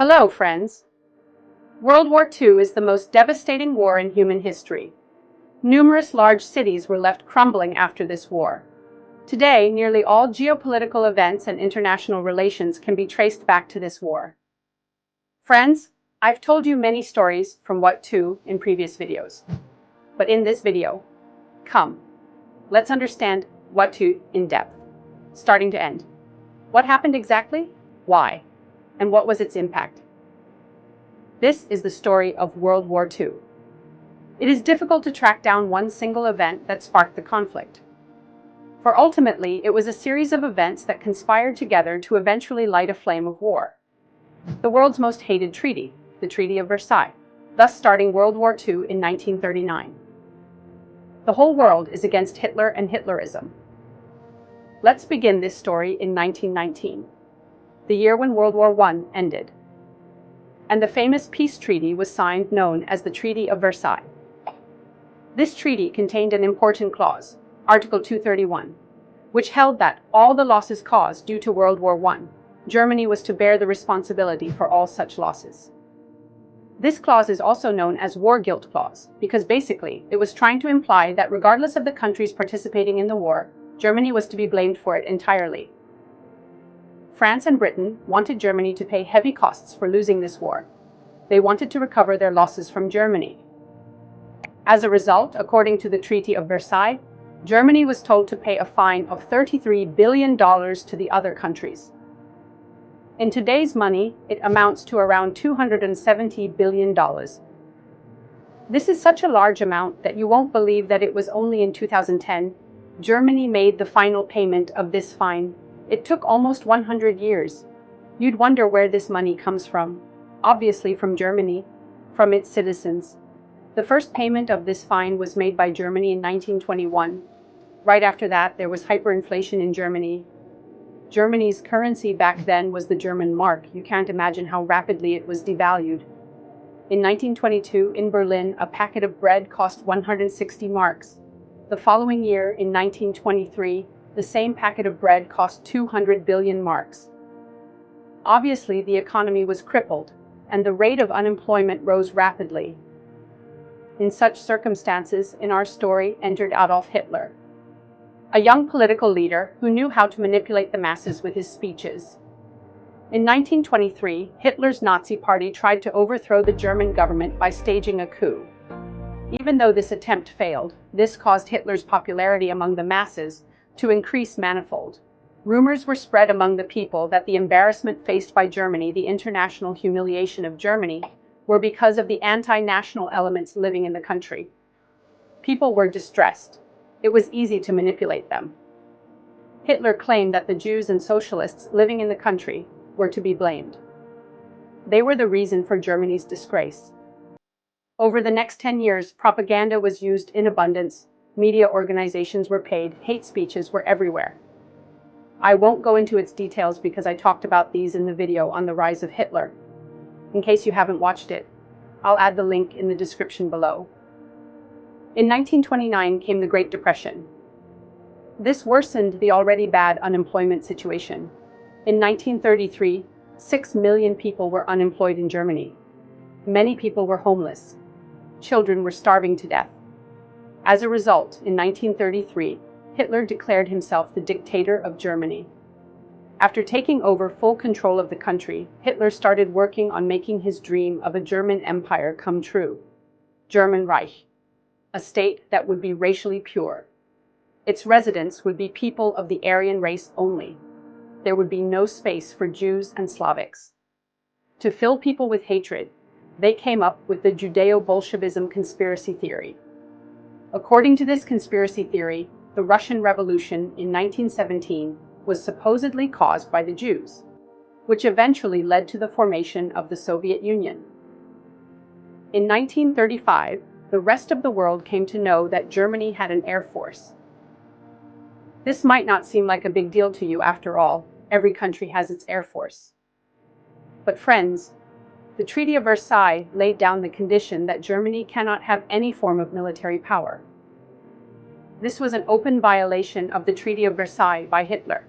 Hello, friends. World War II is the most devastating war in human history. Numerous large cities were left crumbling after this war. Today, nearly all geopolitical events and international relations can be traced back to this war. Friends, I've told you many stories from What To in previous videos. But in this video, come, let's understand What To in depth, starting to end. What happened exactly? Why? And what was its impact? This is the story of World War II. It is difficult to track down one single event that sparked the conflict. For ultimately, it was a series of events that conspired together to eventually light a flame of war. The world's most hated treaty, the Treaty of Versailles, thus starting World War II in 1939. The whole world is against Hitler and Hitlerism. Let's begin this story in 1919, the year when World War I ended, and the famous peace treaty was signed, known as the Treaty of Versailles. This treaty contained an important clause, Article 231, which held that all the losses caused due to World War I, Germany was to bear the responsibility for all such losses. This clause is also known as War Guilt Clause, because basically it was trying to imply that regardless of the countries participating in the war, Germany was to be blamed for it entirely. France and Britain wanted Germany to pay heavy costs for losing this war. They wanted to recover their losses from Germany. As a result, according to the Treaty of Versailles, Germany was told to pay a fine of $33 billion to the other countries. In today's money, it amounts to around $270 billion. This is such a large amount that you won't believe that it was only in 2010 Germany made the final payment of this fine. It took almost 100 years. You'd wonder where this money comes from. Obviously from Germany, from its citizens. The first payment of this fine was made by Germany in 1921. Right after that, there was hyperinflation in Germany. Germany's currency back then was the German mark. You can't imagine how rapidly it was devalued. In 1922, in Berlin, a packet of bread cost 160 marks. The following year, in 1923, the same packet of bread cost 200 billion marks. Obviously, the economy was crippled, and the rate of unemployment rose rapidly. In such circumstances, in our story, entered Adolf Hitler, a young political leader who knew how to manipulate the masses with his speeches. In 1923, Hitler's Nazi Party tried to overthrow the German government by staging a coup. Even though this attempt failed, this caused Hitler's popularity among the masses to increase manifold. Rumors were spread among the people that the embarrassment faced by Germany, the international humiliation of Germany, were because of the anti-national elements living in the country. People were distressed. It was easy to manipulate them. Hitler claimed that the Jews and socialists living in the country were to be blamed. They were the reason for Germany's disgrace. Over the next 10 years, propaganda was used in abundance. Media organizations were paid. Hate speeches were everywhere. I won't go into its details because I talked about these in the video on the rise of Hitler. In case you haven't watched it, I'll add the link in the description below. In 1929 came the Great Depression. This worsened the already bad unemployment situation. In 1933, 6 million people were unemployed in Germany. Many people were homeless. Children were starving to death. As a result, in 1933, Hitler declared himself the dictator of Germany. After taking over full control of the country, Hitler started working on making his dream of a German empire come true. German Reich, a state that would be racially pure. Its residents would be people of the Aryan race only. There would be no space for Jews and Slavics. To fill people with hatred, they came up with the Judeo-Bolshevism conspiracy theory. According to this conspiracy theory, the Russian Revolution in 1917 was supposedly caused by the Jews, which eventually led to the formation of the Soviet Union. In 1935, the rest of the world came to know that Germany had an air force. This might not seem like a big deal to you. After all, every country has its air force. But friends, the Treaty of Versailles laid down the condition that Germany cannot have any form of military power. This was an open violation of the Treaty of Versailles by Hitler.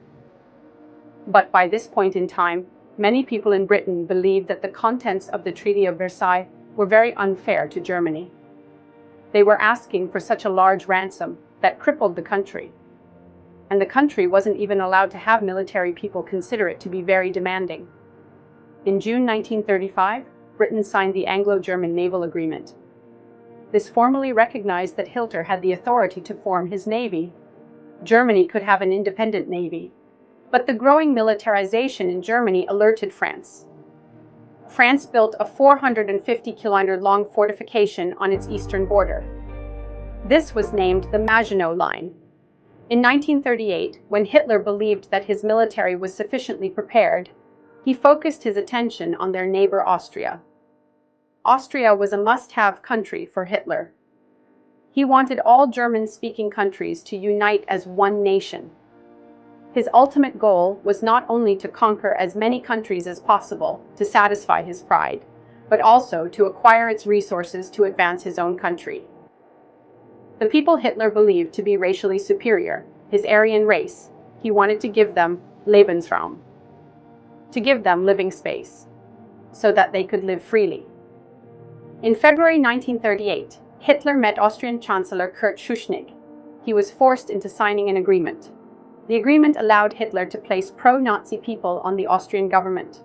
But by this point in time, Many people in Britain believed that the contents of the Treaty of Versailles were very unfair to Germany. They were asking for such a large ransom that crippled the country. And the country wasn't even allowed to have military people consider it to be very demanding. In June 1935, Britain signed the Anglo-German Naval Agreement. This formally recognized that Hitler had the authority to form his navy. Germany could have an independent navy. But the growing militarization in Germany alerted France. France built a 450-kilometer-long fortification on its eastern border. This was named the Maginot Line. In 1938, when Hitler believed that his military was sufficiently prepared, he focused his attention on their neighbor Austria. Austria was a must-have country for Hitler. He wanted all German-speaking countries to unite as one nation. His ultimate goal was not only to conquer as many countries as possible to satisfy his pride, but also to acquire its resources to advance his own country. The people Hitler believed to be racially superior, his Aryan race, he wanted to give them Lebensraum, to give them living space, so that they could live freely. In February 1938, Hitler met Austrian Chancellor Kurt Schuschnigg. He was forced into signing an agreement. The agreement allowed Hitler to place pro-Nazi people on the Austrian government.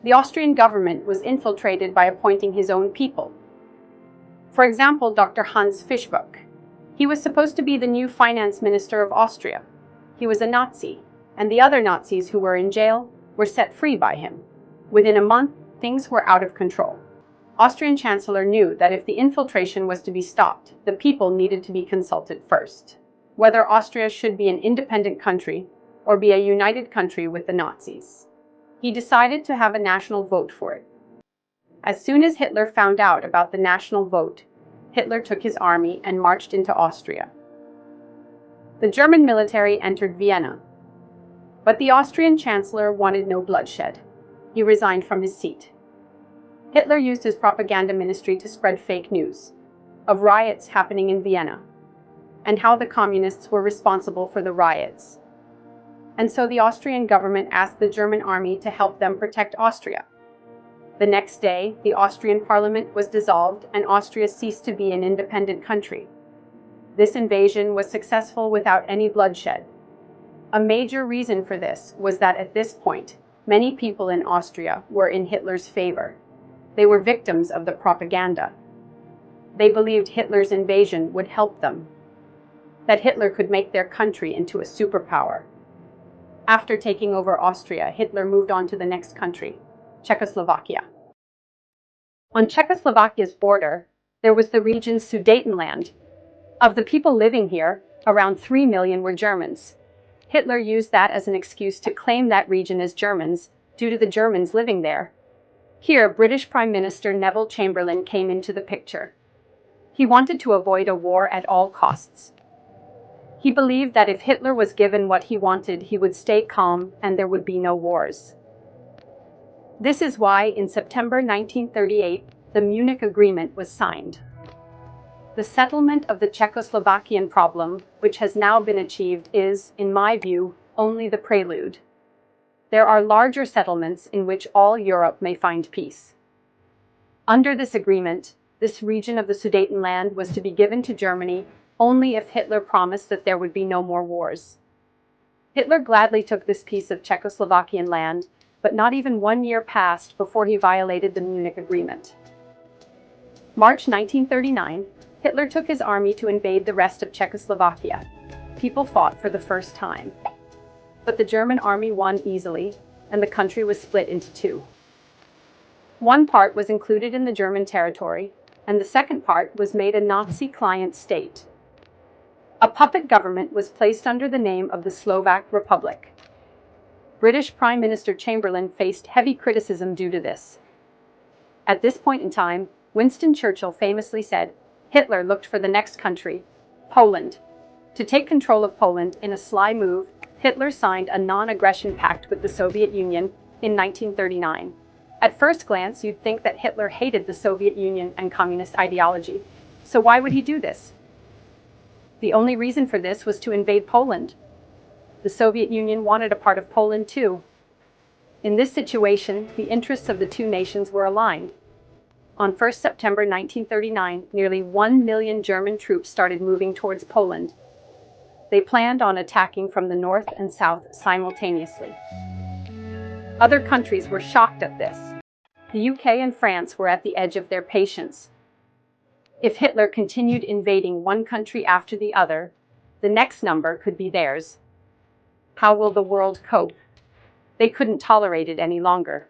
The Austrian government was infiltrated by appointing his own people. For example, Dr. Hans Fischbuck. He was supposed to be the new finance minister of Austria. He was a Nazi, and the other Nazis who were in jail were set free by him. Within a month, things were out of control. Austrian Chancellor knew that if the infiltration was to be stopped, the people needed to be consulted first, whether Austria should be an independent country or be a united country with the Nazis. He decided to have a national vote for it. As soon as Hitler found out about the national vote, Hitler took his army and marched into Austria. The German military entered Vienna, but the Austrian Chancellor wanted no bloodshed. He resigned from his seat. Hitler used his propaganda ministry to spread fake news of riots happening in Vienna and how the communists were responsible for the riots. And so the Austrian government asked the German army to help them protect Austria. The next day, the Austrian parliament was dissolved and Austria ceased to be an independent country. This invasion was successful without any bloodshed. A major reason for this was that at this point, many people in Austria were in Hitler's favor. They were victims of the propaganda. They believed Hitler's invasion would help them, that Hitler could make their country into a superpower. After taking over Austria, Hitler moved on to the next country, Czechoslovakia. On Czechoslovakia's border, there was the region Sudetenland. Of the people living here, around 3 million were Germans. Hitler used that as an excuse to claim that region as Germans, due to the Germans living there. Here, British Prime Minister Neville Chamberlain came into the picture. He wanted to avoid a war at all costs. He believed that if Hitler was given what he wanted, he would stay calm and there would be no wars. This is why, in September 1938, the Munich Agreement was signed. The settlement of the Czechoslovakian problem, which has now been achieved, is, in my view, only the prelude. There are larger settlements in which all Europe may find peace. Under this agreement, this region of the Sudetenland was to be given to Germany only if Hitler promised that there would be no more wars. Hitler gladly took this piece of Czechoslovakian land, but not even 1 year passed before he violated the Munich Agreement. March 1939, Hitler took his army to invade the rest of Czechoslovakia. People fought for the first time. But the German army won easily, and the country was split into two. One part was included in the German territory, and the second part was made a Nazi client state. A puppet government was placed under the name of the Slovak Republic. British Prime Minister Chamberlain faced heavy criticism due to this. At this point in time, Winston Churchill famously said, Hitler looked for the next country, Poland. To take control of Poland in a sly move, Hitler signed a non-aggression pact with the Soviet Union in 1939. At first glance, you'd think that Hitler hated the Soviet Union and communist ideology. So why would he do this? The only reason for this was to invade Poland. The Soviet Union wanted a part of Poland too. In this situation, the interests of the two nations were aligned. On 1 September 1939, nearly 1 million German troops started moving towards Poland. They planned on attacking from the north and south simultaneously. Other countries were shocked at this. The UK and France were at the edge of their patience. If Hitler continued invading one country after the other, the next number could be theirs. How will the world cope? They couldn't tolerate it any longer.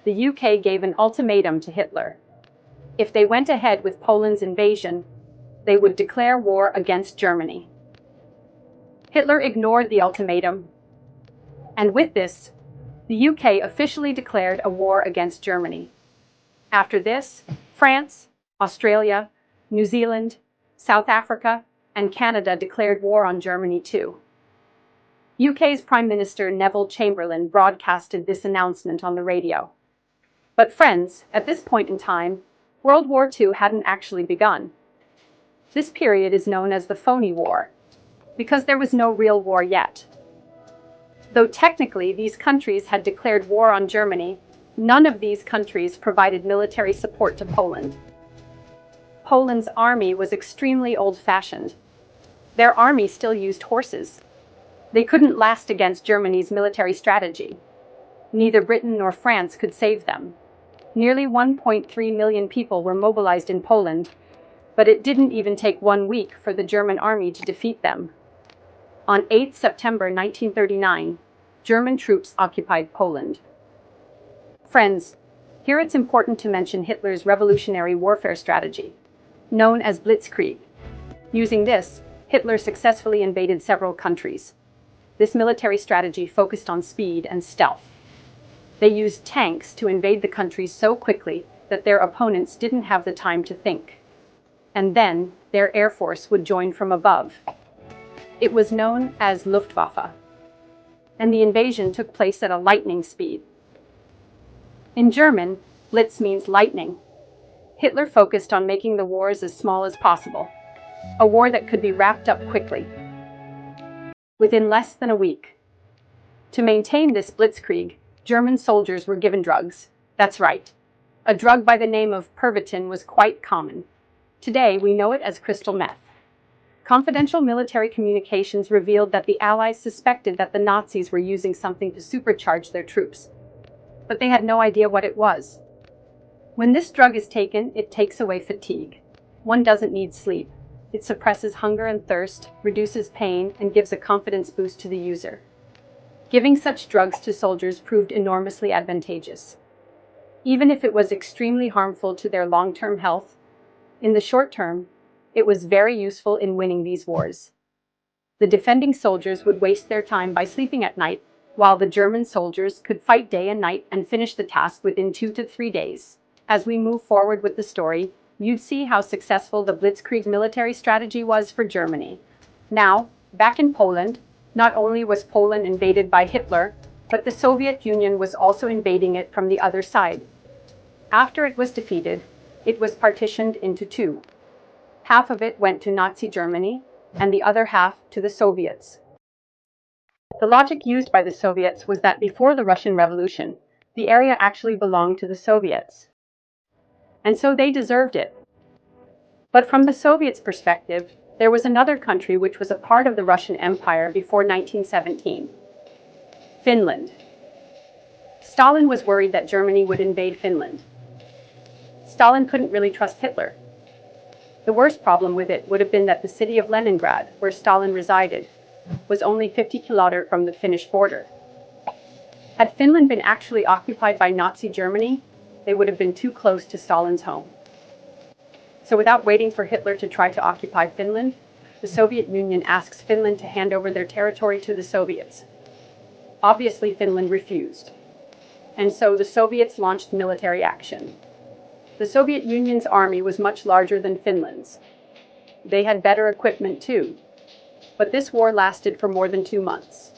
The UK gave an ultimatum to Hitler. If they went ahead with Poland's invasion, they would declare war against Germany. Hitler ignored the ultimatum, and with this, the UK officially declared a war against Germany. After this, France, Australia, New Zealand, South Africa, and Canada declared war on Germany too. UK's Prime Minister Neville Chamberlain broadcasted this announcement on the radio. But friends, at this point in time, World War II hadn't actually begun. This period is known as the Phony War, because there was no real war yet. Though technically these countries had declared war on Germany, none of these countries provided military support to Poland. Poland's army was extremely old-fashioned. Their army still used horses. They couldn't last against Germany's military strategy. Neither Britain nor France could save them. Nearly 1.3 million people were mobilized in Poland, but it didn't even take 1 week for the German army to defeat them. On 8 September 1939, German troops occupied Poland. Friends, here it's important to mention Hitler's revolutionary warfare strategy, known as Blitzkrieg. Using this, Hitler successfully invaded several countries. This military strategy focused on speed and stealth. They used tanks to invade the countries so quickly that their opponents didn't have the time to think. And then, their air force would join from above. It was known as Luftwaffe. And the invasion took place at a lightning speed. In German, Blitz means lightning. Hitler focused on making the wars as small as possible. A war that could be wrapped up quickly, within less than a week. To maintain this blitzkrieg, German soldiers were given drugs. That's right. A drug by the name of Pervitin was quite common. Today, we know it as crystal meth. Confidential military communications revealed that the Allies suspected that the Nazis were using something to supercharge their troops. But they had no idea what it was. When this drug is taken, it takes away fatigue. One doesn't need sleep. It suppresses hunger and thirst, reduces pain, and gives a confidence boost to the user. Giving such drugs to soldiers proved enormously advantageous. Even if it was extremely harmful to their long-term health, in the short term, it was very useful in winning these wars. The defending soldiers would waste their time by sleeping at night, while the German soldiers could fight day and night and finish the task within 2 to 3 days. As we move forward with the story, you'd see how successful the Blitzkrieg military strategy was for Germany. Now, back in Poland, not only was Poland invaded by Hitler, but the Soviet Union was also invading it from the other side. After it was defeated, it was partitioned into two. Half of it went to Nazi Germany, and the other half to the Soviets. The logic used by the Soviets was that before the Russian Revolution, the area actually belonged to the Soviets. And so they deserved it. But from the Soviets' perspective, there was another country which was a part of the Russian Empire before 1917. Finland. Stalin was worried that Germany would invade Finland. Stalin couldn't really trust Hitler. The worst problem with it would have been that the city of Leningrad, where Stalin resided, was only 50 kilometers from the Finnish border. Had Finland been actually occupied by Nazi Germany, they would have been too close to Stalin's home. So without waiting for Hitler to try to occupy Finland, the Soviet Union asks Finland to hand over their territory to the Soviets. Obviously, Finland refused. And so the Soviets launched military action. The Soviet Union's army was much larger than Finland's. They had better equipment too. But this war lasted for more than 2 months,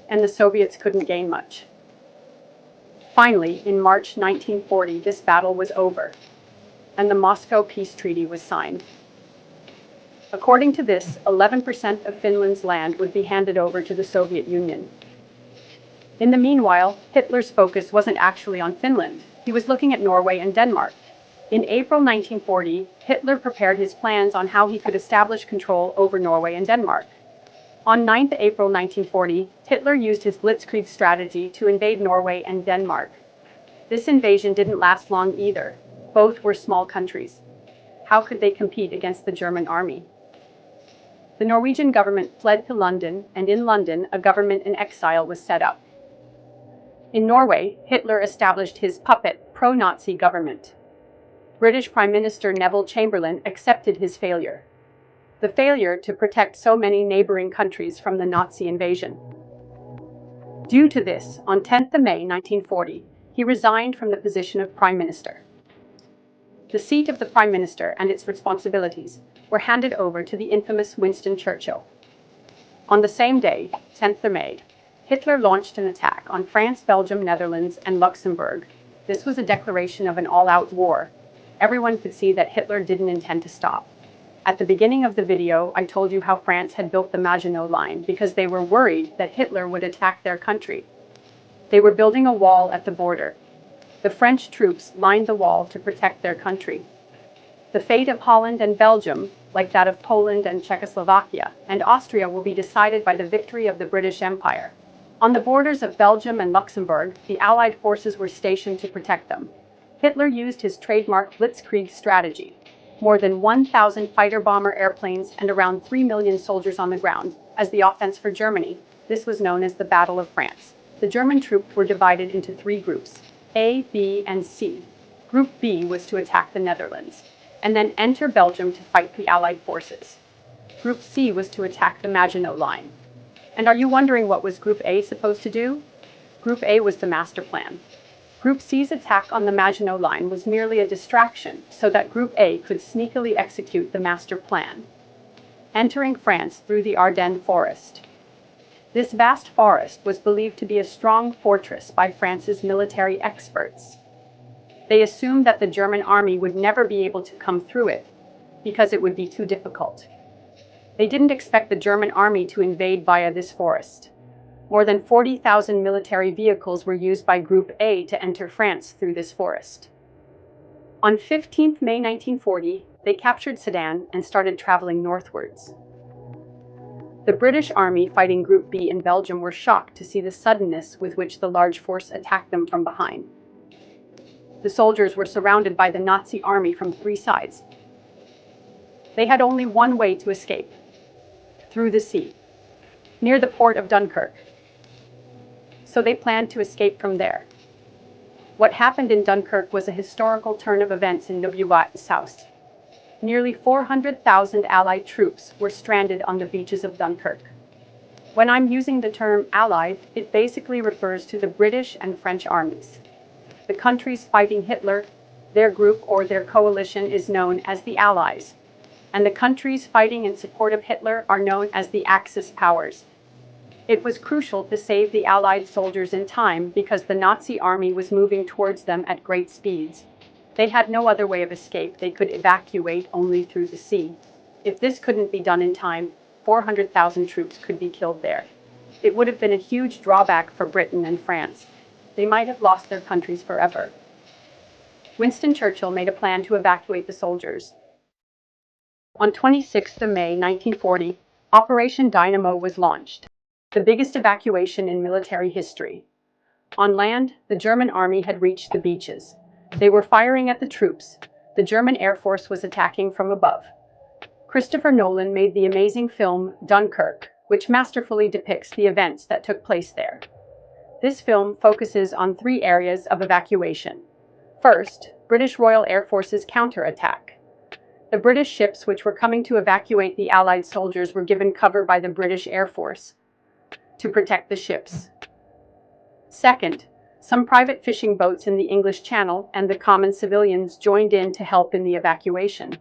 and the Soviets couldn't gain much. Finally, in March 1940, this battle was over, and the Moscow Peace Treaty was signed. According to this, 11% of Finland's land would be handed over to the Soviet Union. In the meanwhile, Hitler's focus wasn't actually on Finland. He was looking at Norway and Denmark. In April 1940, Hitler prepared his plans on how he could establish control over Norway and Denmark. On 9 April 1940, Hitler used his Blitzkrieg strategy to invade Norway and Denmark. This invasion didn't last long either. Both were small countries. How could they compete against the German army? The Norwegian government fled to London, and in London, a government in exile was set up. In Norway, Hitler established his puppet, pro-Nazi government. British Prime Minister Neville Chamberlain accepted his failure. The failure to protect so many neighboring countries from the Nazi invasion. Due to this, on 10 May 1940, he resigned from the position of Prime Minister. The seat of the Prime Minister and its responsibilities were handed over to the infamous Winston Churchill. On the same day, 10 May, Hitler launched an attack on France, Belgium, Netherlands, and Luxembourg. This was a declaration of an all-out war. Everyone could see that Hitler didn't intend to stop. At the beginning of the video, I told you how France had built the Maginot Line because they were worried that Hitler would attack their country. They were building a wall at the border. The French troops lined the wall to protect their country. The fate of Holland and Belgium, like that of Poland and Czechoslovakia and Austria, will be decided by the victory of the British Empire. On the borders of Belgium and Luxembourg, the Allied forces were stationed to protect them. Hitler used his trademark Blitzkrieg strategy. More than 1,000 fighter-bomber airplanes and around 3 million soldiers on the ground as the offense for Germany. This was known as the Battle of France. The German troops were divided into 3 groups, A, B, and C. Group B was to attack the Netherlands, and then enter Belgium to fight the Allied forces. Group C was to attack the Maginot Line. And are you wondering what was Group A supposed to do? Group A was the master plan. Group C's attack on the Maginot Line was merely a distraction so that Group A could sneakily execute the master plan, entering France through the Ardennes forest. This vast forest was believed to be a strong fortress by France's military experts. They assumed that the German army would never be able to come through it because it would be too difficult. They didn't expect the German army to invade via this forest. More than 40,000 military vehicles were used by Group A to enter France through this forest. On 15 May 1940, they captured Sedan and started traveling northwards. The British army fighting Group B in Belgium were shocked to see the suddenness with which the large force attacked them from behind. The soldiers were surrounded by the Nazi army from 3 sides. They had only one way to escape: through the sea, near the port of Dunkirk. So they planned to escape from there. What happened in Dunkirk was a historical turn of events in South. Nearly 400,000 Allied troops were stranded on the beaches of Dunkirk. When I'm using the term Allied, it basically refers to the British and French armies. The countries fighting Hitler, their group or their coalition is known as the Allies, and the countries fighting in support of Hitler are known as the Axis powers. It was crucial to save the Allied soldiers in time because the Nazi army was moving towards them at great speeds. They had no other way of escape. They could evacuate only through the sea. If this couldn't be done in time, 400,000 troops could be killed there. It would have been a huge drawback for Britain and France. They might have lost their countries forever. Winston Churchill made a plan to evacuate the soldiers. On 26 May 1940, Operation Dynamo was launched, the biggest evacuation in military history. On land, the German army had reached the beaches. They were firing at the troops. The German Air Force was attacking from above. Christopher Nolan made the amazing film Dunkirk, which masterfully depicts the events that took place there. This film focuses on 3 areas of evacuation. First, British Royal Air Force's counterattack. The British ships which were coming to evacuate the Allied soldiers were given cover by the British Air Force to protect the ships. Second, some private fishing boats in the English Channel and the common civilians joined in to help in the evacuation.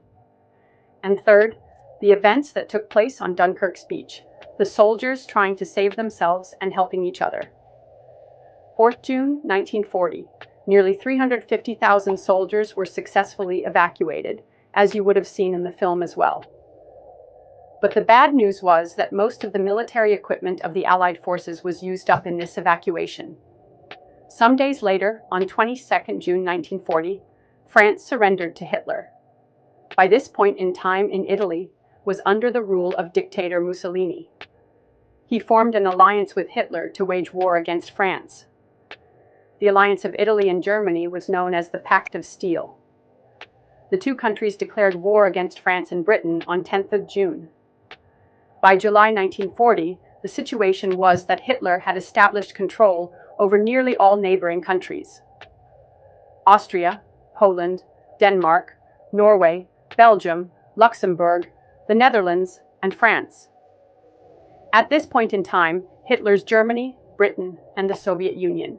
And third, the events that took place on Dunkirk's beach, the soldiers trying to save themselves and helping each other. 4th June 1940, nearly 350,000 soldiers were successfully evacuated, as you would have seen in the film as well. But the bad news was that most of the military equipment of the Allied forces was used up in this evacuation. Some days later, on 22nd June 1940, France surrendered to Hitler. By this point in time in Italy was under the rule of dictator Mussolini. He formed an alliance with Hitler to wage war against France. The alliance of Italy and Germany was known as the Pact of Steel. The two countries declared war against France and Britain on 10th of June. By July 1940, the situation was that Hitler had established control over nearly all neighboring countries: Austria, Poland, Denmark, Norway, Belgium, Luxembourg, the Netherlands, and France. At this point in time, Hitler's Germany, Britain, and the Soviet Union.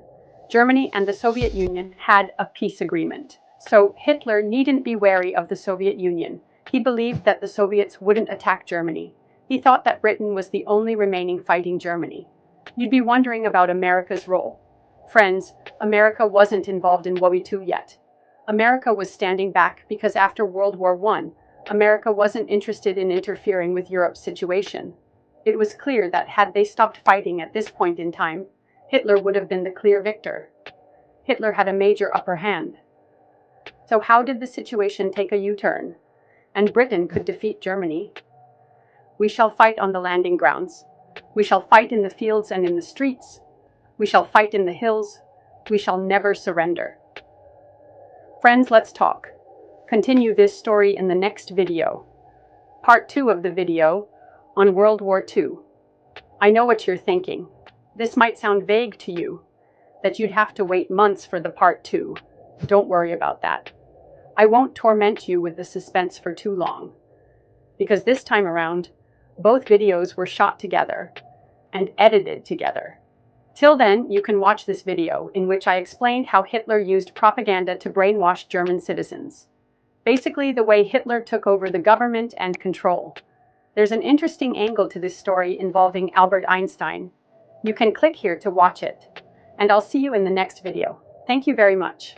Germany and the Soviet Union had a peace agreement, so Hitler needn't be wary of the Soviet Union. He believed that the Soviets wouldn't attack Germany. He thought that Britain was the only remaining fighting Germany. You'd be wondering about America's role. Friends, America wasn't involved in World War II yet. America was standing back because after World War I, America wasn't interested in interfering with Europe's situation. It was clear that had they stopped fighting at this point in time, Hitler would have been the clear victor. Hitler had a major upper hand. So how did the situation take a U-turn? And Britain could defeat Germany? We shall fight on the landing grounds. We shall fight in the fields and in the streets. We shall fight in the hills. We shall never surrender. Friends, let's talk. Continue this story in the next video. Part 2 of the video on World War II. I know what you're thinking. This might sound vague to you, that you'd have to wait months for the part 2. Don't worry about that. I won't torment you with the suspense for too long, because this time around, both videos were shot together and edited together. Till then, you can watch this video in which I explained how Hitler used propaganda to brainwash German citizens. Basically, the way Hitler took over the government and control. There's an interesting angle to this story involving Albert Einstein. You can click here to watch it, and I'll see you in the next video. Thank you very much.